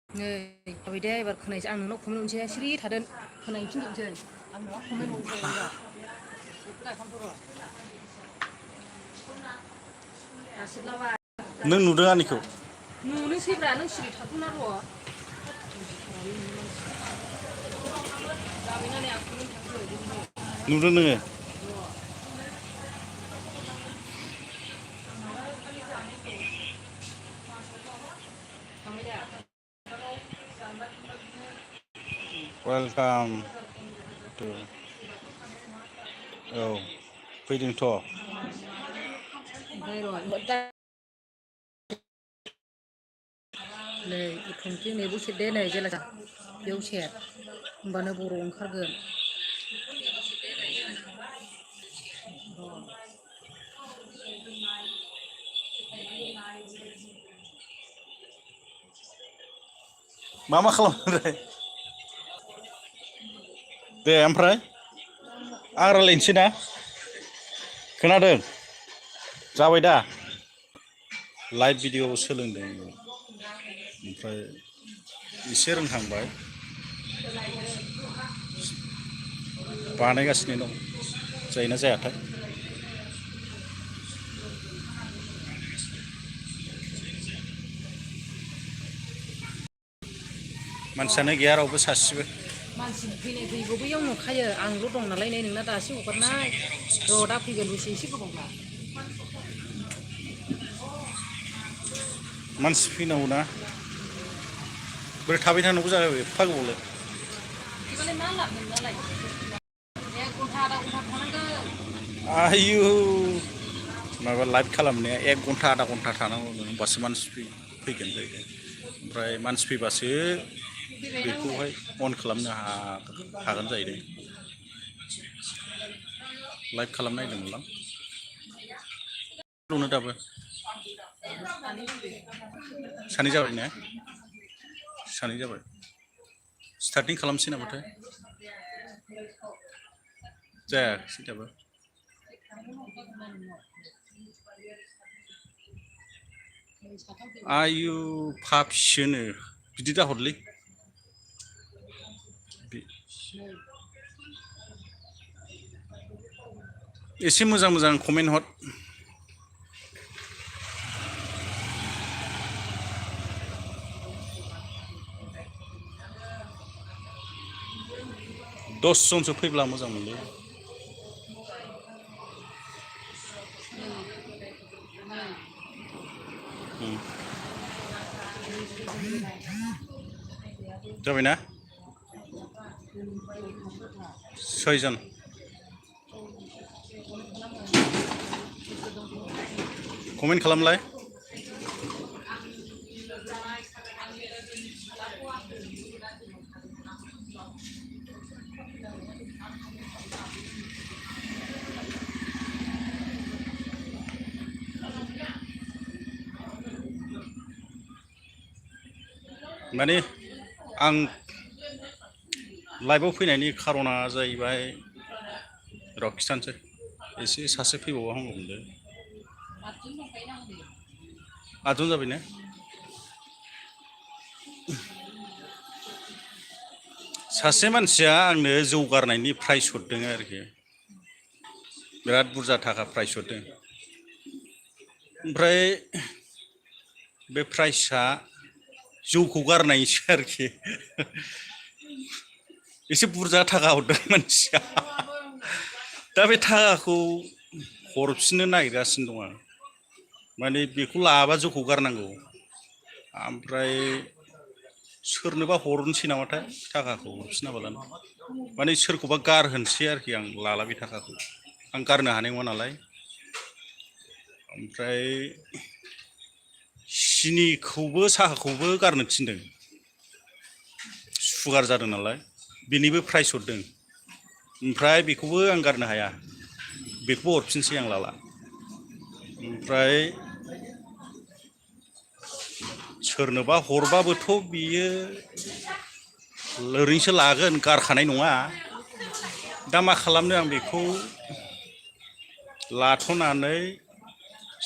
नै जाबाय दे एबार खोनायसै आं नोंनाव कमेन्ट हरनोसै सिरि थादों खोनाहैफिनजोबसै आं नोंनाव कमेन्ट हरनोसै एबार नों नुदों आंनिखौ नुनोसैब्रा नों सिरि थाथ'ना र' जाबायना नै आं कमेन्ट हरनोसै नुदों नोङो थांबाय दा वेलकाम टु औ फैदोंथ' ओमफ्राय र' दा नै एकाउन्टजों नैबो सेरदो नै जेला बेयाव सेर होमबानो बर' ओंखारगोन मा खालामदों दे ओमफ्राय आं रायज्लायनोसै ना खोनादों जाबाय दा लाइभ भिडिअ सोलोंदों ओमफ्राय एसे रोंहांबाय बानायगासिनो दं जायोना जायाथाय मानसियानो गैया रावबो सासेबो मानसि फैनाय फैगौ बैयाव नुखायो आंल' दं नालाय नै नोंना दासो हगारनाय र' दा फैगोन दसे एसे गोबावबा मानसि फैनांगौ ना बोरै थाबाय थानांगौ जाखो एफा गोबावलाय बिदिबालाय मा लाब नोंनालाय एक घन्टा आधा घन्टा थानांगौ आयु माबा लाइभ खालामनाया 1 घन्टा आधा घन्टा थानांगौ होमबासो मानसि फैगोन जाहैदों ओमफ्राय मानसि फैबासो बेखौहाय अन खालामनो हागोन जाहैदों लाइभ खालामनायदोंमोनलां दंनो दाबो सानै जाबाय ने सानै जाबाय स्टार्टिं खालामसै नामाथाय जायाखिसै दाबो आयु फाफिसोनो बिदि दाहरलै एसे मोजां मोजां कमेन्ट हर 10 जनसो फैब्ला मोजां मोनलै जाबायना 6 जन कमेन्ट खालामलाय माने आं लाइभआव फैनायनि खारना जाहैबाय र' खिथानोसै एसे सासे फैबावबा हामगौमोनलै 8 जन जाबाय ने सासे मानसिया आंनो जौ गारनायनि प्राइस हरदों आरोखि बिराद बुरजा थाखा प्राइस हरदों ओमफ्राय बे प्राइसआ जौखौ गारनायसो आरोखि एसे बुरजा थाखा हरदों मानसिया दा बे थाखाखौ हरफिननो नागिरगासिनो दं आं माने बेखौ लाबा जौखौ गारनांगौ ओमफ्राय सोरनोबा हरनोसै नामाथाय थाखाखौ हरफिनाबालानो माने सोरखौबा गारहोनोसै आरोखि आं लाला बे थाखाखौ आं गारनो हानाय नङा नालाय ओमफ्राय सिनिखौबो साहाखौबो गारनो थिनदों सुगार जादों नालाय बेनिबो प्राइस हरदों ओमफ्राय बेखौबो आं गारनो हाया बेखौबो हरफिनसै आं लाला ओमफ्राय सोरनोबा हरबाबोथ' बियो ओरैनोसो लागोन गारखानाय नङा दा मा खालामनो आं बेखौ लाथ'नानै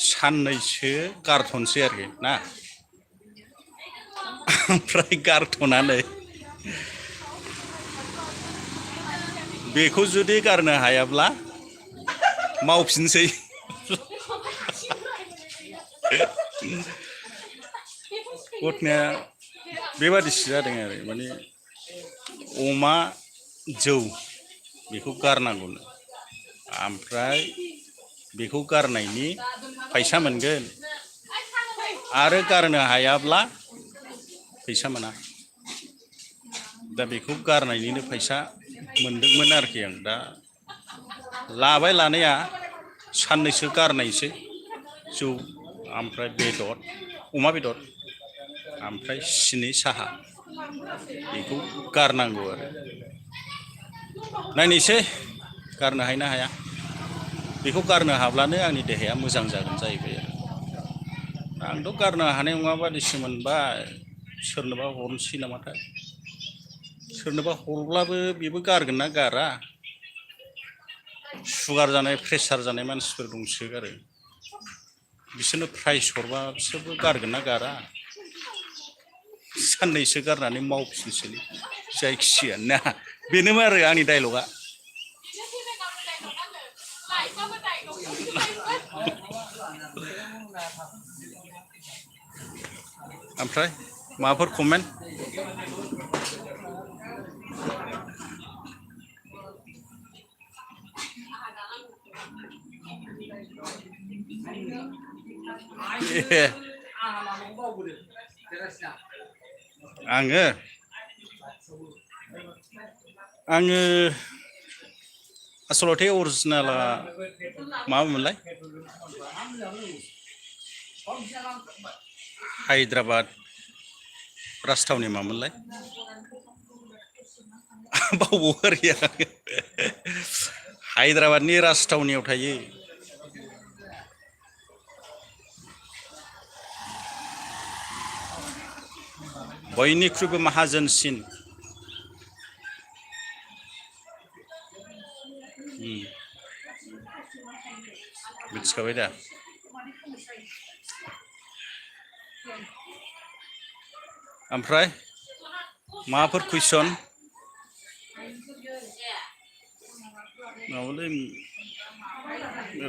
साननैसो गारथ'नोसै आरोखि ना ओमफ्राय गारथ'नानै बेखौ जुदि गारनो हायाब्ला मावफिनसै घटनाया बेबादिसो जादों आरो माने अमा जौ बेखौ गारनांगौनो ओमफ्राय बेखौ गारनायनि फैसा मोनगोन आरो गारनो हायाब्ला फैसा मोना दा बेखौ गारनायनिनो फैसा मोनदोंमोन आरोखि आं दा लाबाय लानाया साननैसो गारनायसै जौ ओमफ्राय बेदर अमा बेदर ओमफ्राय सिनि साहा बेखौ गारनांगौ आरो नायनोसै गारनो हायो ना हाया बेखौ गारनो हाब्लानो आंनि देहाया मोजां जागोन जाहैबाय आंथ' गारनो हानाय नङा बादिसो मोनबाय सोरनोबा हरनोसै नामाथाय सोरनोबा हरब्लाबो बेबो गारगोन ना गारा सुगार जानाय प्रेसार जानाय मानसिफोर दंसोगारो बिसोरनो प्राइज हरबा बिसोरबो गारगोन ना गारा साननैसो गारनानै मावफिनसै जायखिजाया ना बेनोमोन आरो आंनि डाइलगा ओमफ्राय माबाफोर कमेन्ट आङो आसलथे अरिजिनाला माबामोनलाय हायद्राबाद राजथावनि मामोनलाय बावबावो आरोखि आङो हायद्राबादनि राजथावनियाव थायो बयनिख्रुइबो माहाजोनसिन मिथिखाबाय दा ओमफ्राय माबाफोर कुइसन माबालै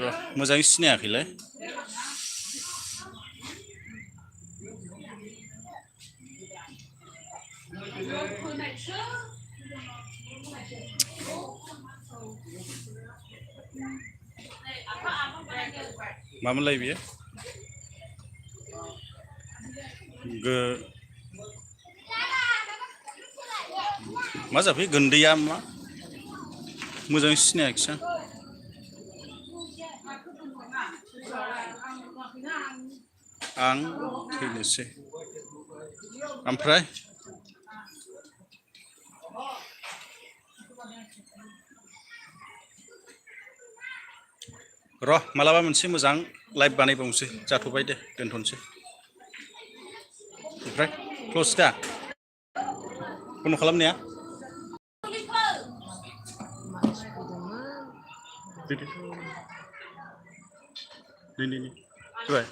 र' मोजाङै सिनायाखैलै मामोनलाय बियो मा जाखो गोन्दैया मा मोजाङै सिनायाखिसै आं थैनोसै ओमफ्राय र' मालाबा मोनसे मोजां लाइभ बानायबावनोसै जाथ'बाय दे दोनथ'नोसै ओमफ्राय क्ल'स दा बन्द' खालामनाया दे जाबाय